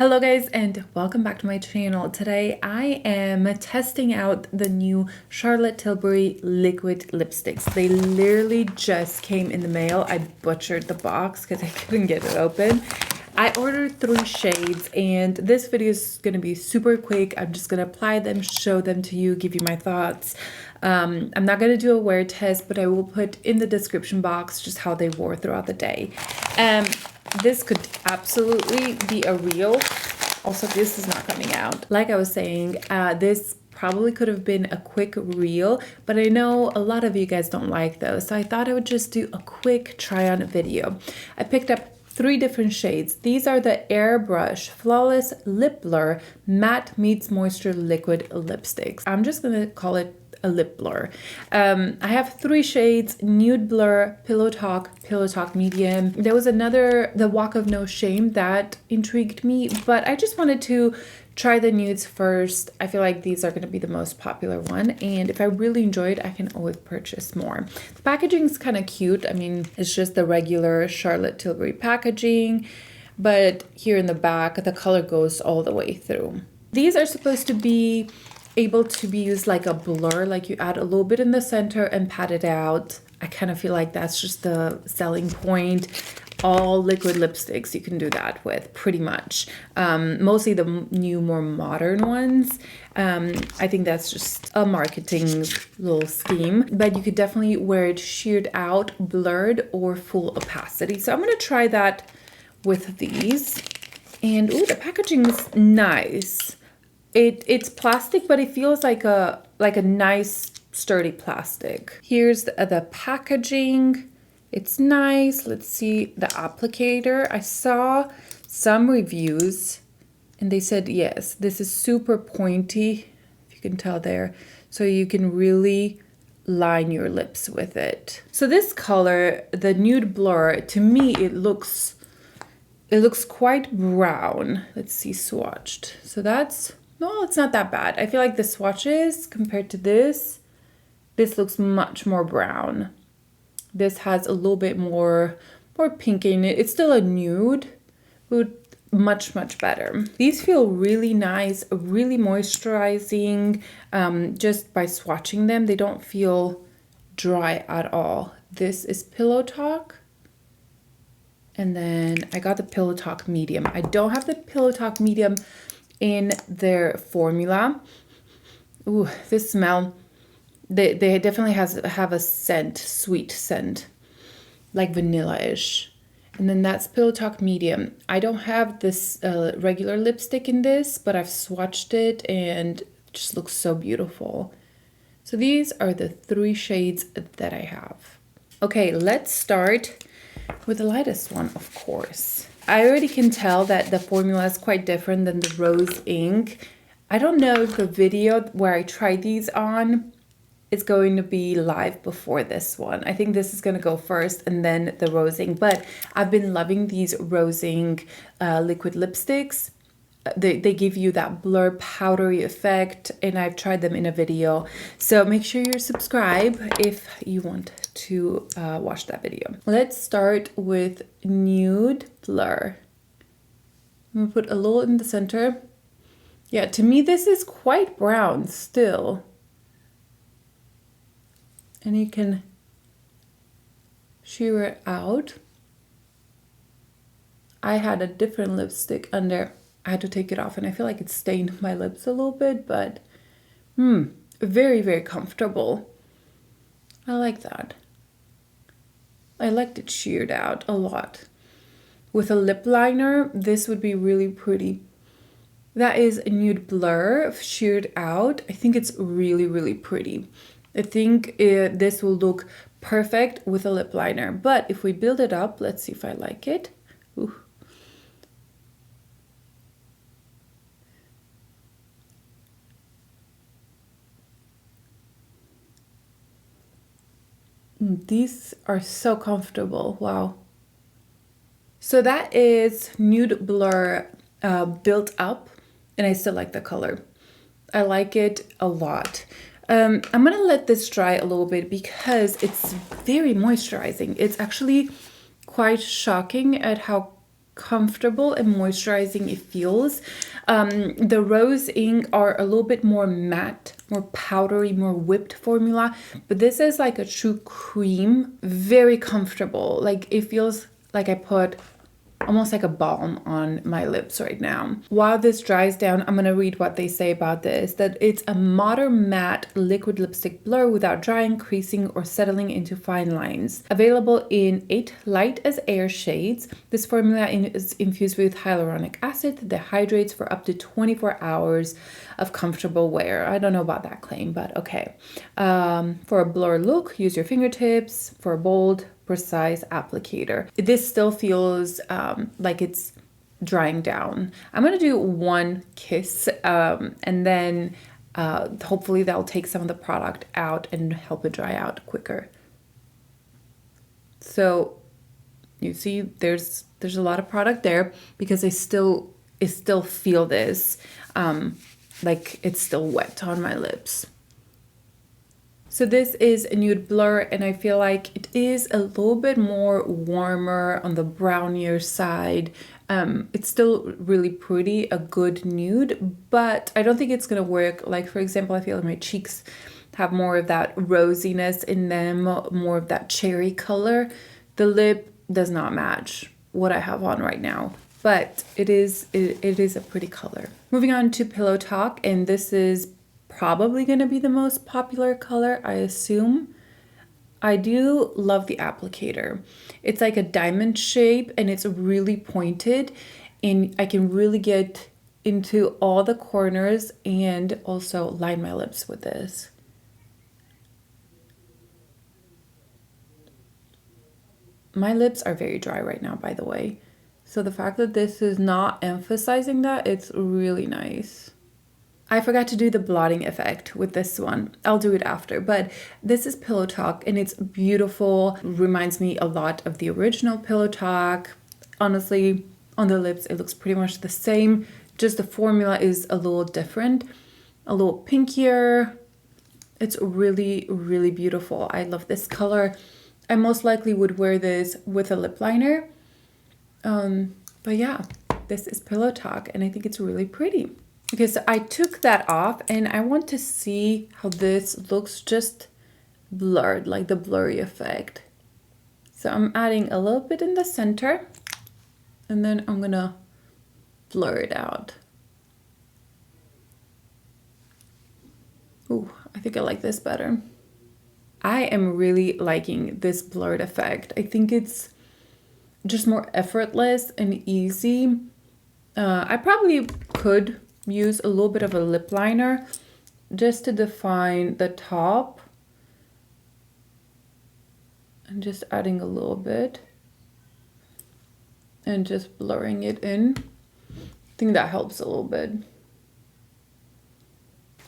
Hello guys and welcome back to my channel. Today I am testing out the new Charlotte Tilbury liquid lipsticks. They literally just came in the mail. I butchered the box because I couldn't get it open. I ordered 3 shades and this video is going to be super quick. I'm just going to apply them, show them to you, give you my thoughts. I'm not going to do a wear test, but I will put in the description box just how they wore throughout the day. This could absolutely be a reel. Also, this is not coming out. Like I was saying, this probably could have been a quick reel, but I know a lot of you guys don't like those. So I thought I would just do a quick try on video. I picked up 3 different shades. These are the Airbrush Flawless Lip Blur Matte Meets Moisture Liquid Lipsticks. I'm just gonna call it a lip blur. I have 3 shades: Nude Blur, Pillow Talk Medium. There was another, the Walk of No Shame, that intrigued me, but I just wanted to try the nudes first. I feel like these are going to be the most popular one, and if I really enjoy it, I can always purchase more. The packaging is kind of cute. I mean, it's just the regular Charlotte Tilbury packaging, but here in the back, the color goes all the way through. These are supposed to be able to be used like a blur, like you add a little bit in the center and pat it out. I kind of feel like that's just the selling point. All liquid lipsticks you can do that with, pretty much. Mostly the new, more modern ones. I think that's just a marketing little scheme, but you could definitely wear it sheared out, blurred, or full opacity. So I'm gonna try that with these. And ooh, the packaging is nice. It's plastic, but it feels like a nice sturdy plastic. Here's the packaging. It's nice. Let's see the applicator. I saw some reviews and they said, yes, this is super pointy, if you can tell there. So you can really line your lips with it. So this color, the Nude Blur, to me, it looks quite brown. Let's see, swatched. So that's, no, it's not that bad. I feel like the swatches compared to this looks much more brown. This has a little bit more pink in it. It's still a nude, but much better. These feel really nice, really moisturizing. Just by swatching them, they don't feel dry at all. This is Pillow Talk. And then I got the Pillow Talk Medium. I don't have the Pillow Talk Medium in their formula. Ooh, this smell, they definitely have a scent, sweet scent, like vanilla-ish. And then that's Pillow Talk Medium. I don't have this regular lipstick in this, but I've swatched it and it just looks so beautiful. So these are the 3 shades that I have. Okay, let's start with the lightest one, of course. I already can tell that the formula is quite different than the rose ink. I don't know if the video where I tried these on is going to be live before this one. I think this is going to go first and then the rose ink. But I've been loving these rose ink liquid lipsticks. They give you that blur powdery effect, and I've tried them in a video. So make sure you're subscribed if you want to watch that video. Let's start with Nude Blur. I'm gonna put a little in the center. Yeah, to me this is quite brown still. And you can sheer it out. I had a different lipstick under. I had to take it off and I feel like it stained my lips a little bit, but very comfortable. I like that. I liked it sheared out a lot. With a lip liner, this would be really pretty. That is a Nude Blur sheared out. I think it's really pretty. I think this will look perfect with a lip liner, but if we build it up, let's see if I like it. Ooh. These are so comfortable. Wow. So that is Nude Blur built up, and I still like the color. I like it a lot. I'm gonna let this dry a little bit because it's very moisturizing. It's actually quite shocking at how comfortable and moisturizing it feels. The Rose ink are a little bit more matte, more powdery, more whipped formula, but this is like a true cream, very comfortable. Like it feels like I put almost like a balm on my lips right now. While this dries down, I'm gonna read what they say about this, that it's a modern matte liquid lipstick blur without drying, creasing, or settling into fine lines. Available in 8 light as air shades, this formula is infused with hyaluronic acid that hydrates for up to 24 hours of comfortable wear. I don't know about that claim, but okay. For a blur look, use your fingertips. For a bold, precise applicator. This still feels like it's drying down. I'm gonna do one kiss and then hopefully that'll take some of the product out and help it dry out quicker. So you see there's a lot of product there because I still feel this like it's still wet on my lips. So this is a nude blur, and I feel like it is a little bit more warmer on the brownier side. It's still really pretty, a good nude, but I don't think it's gonna work. Like for example, I feel like my cheeks have more of that rosiness in them, more of that cherry color. The lip does not match what I have on right now, but it is a pretty color. Moving on to Pillow Talk, and this is probably going to be the most popular color, I assume. I do love the applicator. It's like a diamond shape and it's really pointed, and I can really get into all the corners and also line my lips with this. My lips are very dry right now, by the way. So the fact that this is not emphasizing that, it's really nice. I forgot to do the blotting effect with this one. I'll do it after, but this is Pillow Talk and it's beautiful. Reminds me a lot of the original Pillow Talk. Honestly, on the lips, it looks pretty much the same. Just the formula is a little different, a little pinkier. It's really, really beautiful. I love this color. I most likely would wear this with a lip liner. But yeah, this is Pillow Talk and I think it's really pretty. Okay, so I took that off and I want to see how this looks just blurred, like the blurry effect. So I'm adding a little bit in the center and then I'm gonna blur it out. Ooh, I think I like this better. I am really liking this blurred effect. I think it's just more effortless and easy. I probably could use a little bit of a lip liner just to define the top, and just adding a little bit and just blurring it in. I think that helps a little bit.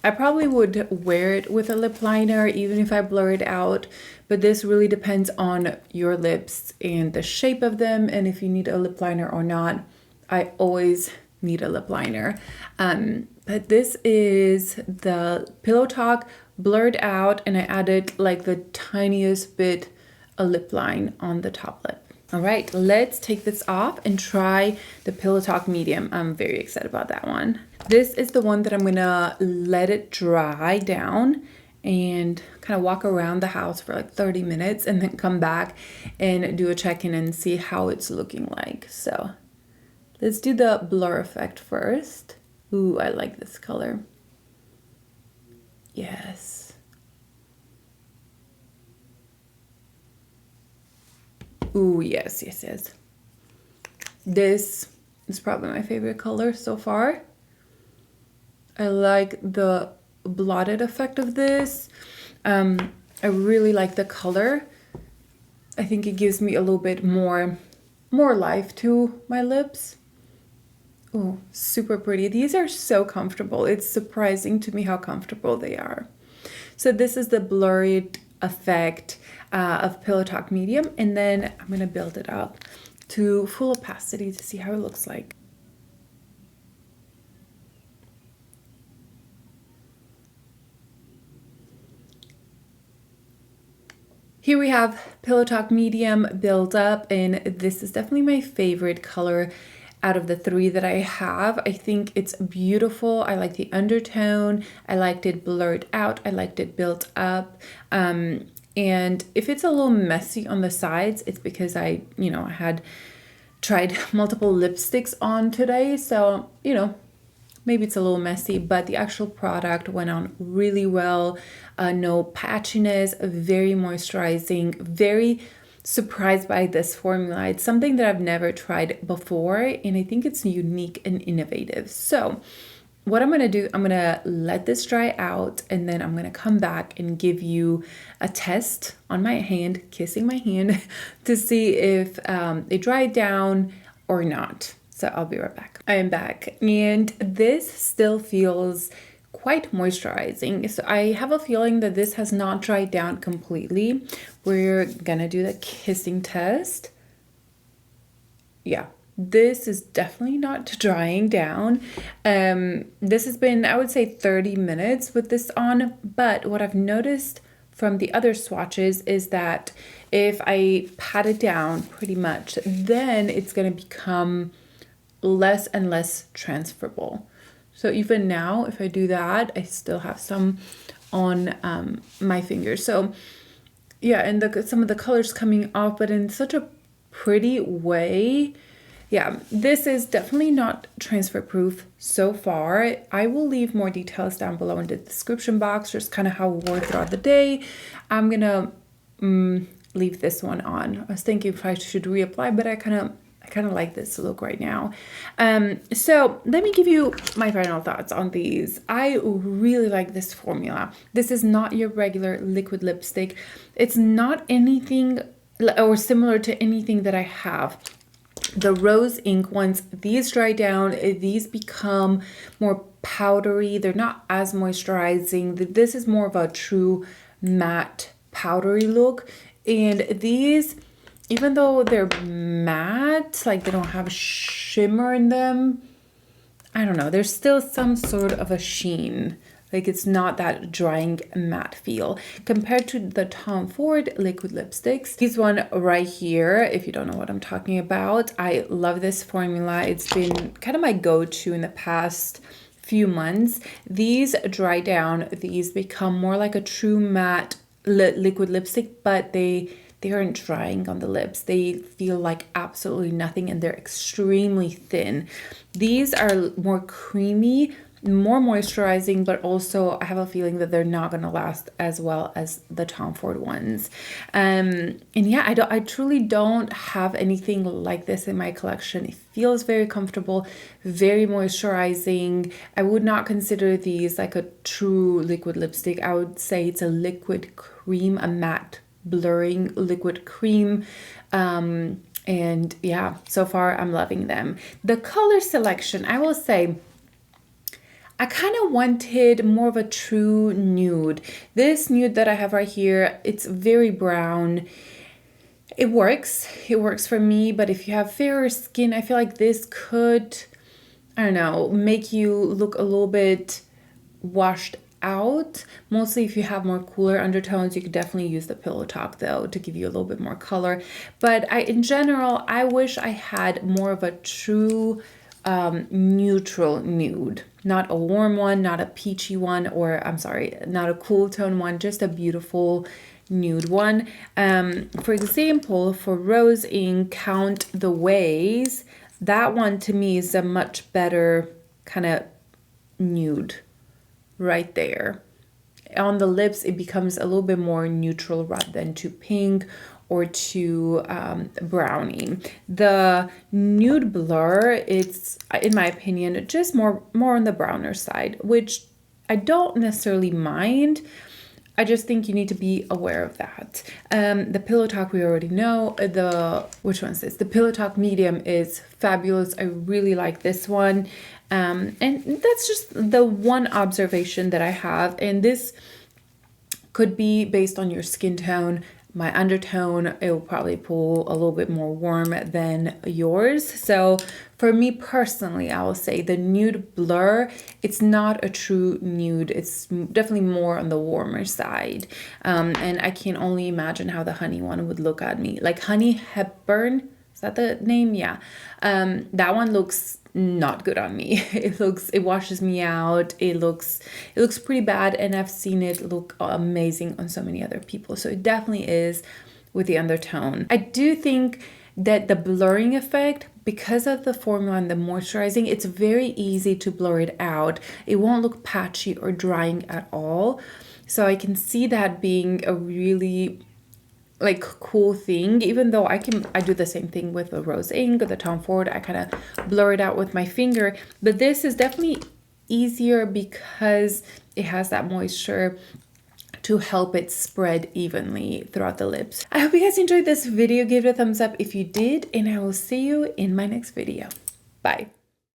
I probably would wear it with a lip liner even if I blur it out, but this really depends on your lips and the shape of them and if you need a lip liner or not. I always need a lip liner. But this is the Pillow Talk blurred out, and I added like the tiniest bit a lip line on the top lip. All right, let's take this off and try the Pillow Talk medium. I'm very excited about that one. This is the one that I'm gonna let it dry down and kind of walk around the house for like 30 minutes and then come back and do a check-in and see how it's looking like. So let's do the blur effect first. Ooh, I like this color. Yes. Ooh, yes, yes, yes. This is probably my favorite color so far. I like the blotted effect of this. I really like the color. I think it gives me a little bit more life to my lips. Oh, super pretty. These are so comfortable. It's surprising to me how comfortable they are. So this is the blurred effect of Pillow Talk medium, and then I'm gonna build it up to full opacity to see how it looks like. Here we have Pillow Talk Medium Build Up, and this is definitely my favorite color out of the three that I have. I think it's beautiful. I like the undertone. I liked it blurred out. I liked it built up. And if it's a little messy on the sides, it's because I had tried multiple lipsticks on today. So, maybe it's a little messy, but the actual product went on really well. No patchiness, very moisturizing, very surprised by this formula. It's something that I've never tried before, and I think it's unique and innovative. So what I'm going to do, I'm going to let this dry out, and then I'm going to come back and give you a test on my hand, kissing my hand, to see if it dried down or not. So I'll be right back. I am back, and this still feels quite moisturizing. So I have a feeling that this has not dried down completely. We're gonna do the kissing test. Yeah, this is definitely not drying down. This has been, I would say, 30 minutes with this on, but what I've noticed from the other swatches is that if I pat it down pretty much, then it's gonna become less and less transferable. So even now, if I do that, I still have some on my fingers. So yeah, and some of the colors coming off, but in such a pretty way. Yeah, this is definitely not transfer proof so far. I will leave more details down below in the description box, just kind of how it wore throughout the day. I'm gonna leave this one on. I was thinking if I should reapply, but I kind of like this look right now. So let me give you my final thoughts on these. I really like this formula. This is not your regular liquid lipstick. It's not anything or similar to anything that I have. The rose ink ones, these dry down, these become more powdery. They're not as moisturizing. This is more of a true matte powdery look. And these, even though they're matte, like they don't have shimmer in them, I don't know, there's still some sort of a sheen. Like it's not that drying matte feel compared to the Tom Ford liquid lipsticks. This one right here, if you don't know what I'm talking about, I love this formula. It's been kind of my go-to in the past few months. These dry down, these become more like a true matte liquid lipstick, but they aren't drying on the lips. They feel like absolutely nothing, and they're extremely thin. These are more creamy, more moisturizing, but also I have a feeling that they're not going to last as well as the Tom Ford ones. And yeah, I truly don't have anything like this in my collection. It feels very comfortable, very moisturizing. I would not consider these like a true liquid lipstick. I would say it's a liquid cream, a matte blurring liquid cream. And yeah, so far I'm loving them. The color selection, I will say, I kind of wanted more of a true nude. This nude that I have right here, it's very brown. It works for me, but if you have fairer skin, I feel like this could, I don't know, make you look a little bit washed out. Mostly if you have more cooler undertones, you could definitely use the Pillow Talk though to give you a little bit more color. But in general, I wish I had more of a true neutral nude, not a warm one, not a peachy one, or I'm sorry, not a cool tone one, just a beautiful nude one. For example, for Rose Ink Count the Ways, that one to me is a much better kind of nude right there. On the lips, it becomes a little bit more neutral rather than too pink or too browny. The Nude Blur, it's, in my opinion, just more on the browner side, which I don't necessarily mind. I just think you need to be aware of that. The Pillow Talk, we already know. Which one's this? The Pillow Talk Medium is fabulous. I really like this one. And that's just the one observation that I have. And this could be based on your skin tone, my undertone, it will probably pull a little bit more warm than yours. So for me personally, I will say the nude blur, it's not a true nude. It's definitely more on the warmer side. And I can only imagine how the honey one would look at me. Like Honey Hepburn, is that the name? Yeah. That one looks not good on me. It washes me out. It looks pretty bad, and I've seen it look amazing on so many other people. So it definitely is with the undertone. I do think that the blurring effect, because of the formula and the moisturizing, it's very easy to blur it out. It won't look patchy or drying at all. So I can see that being a really like cool thing, even though I do the same thing with the rose ink or the Tom Ford. I kind of blur it out with my finger, but this is definitely easier because it has that moisture to help it spread evenly throughout the lips. I hope you guys enjoyed this video. Give it a thumbs up if you did, and I will see you in my next video. Bye.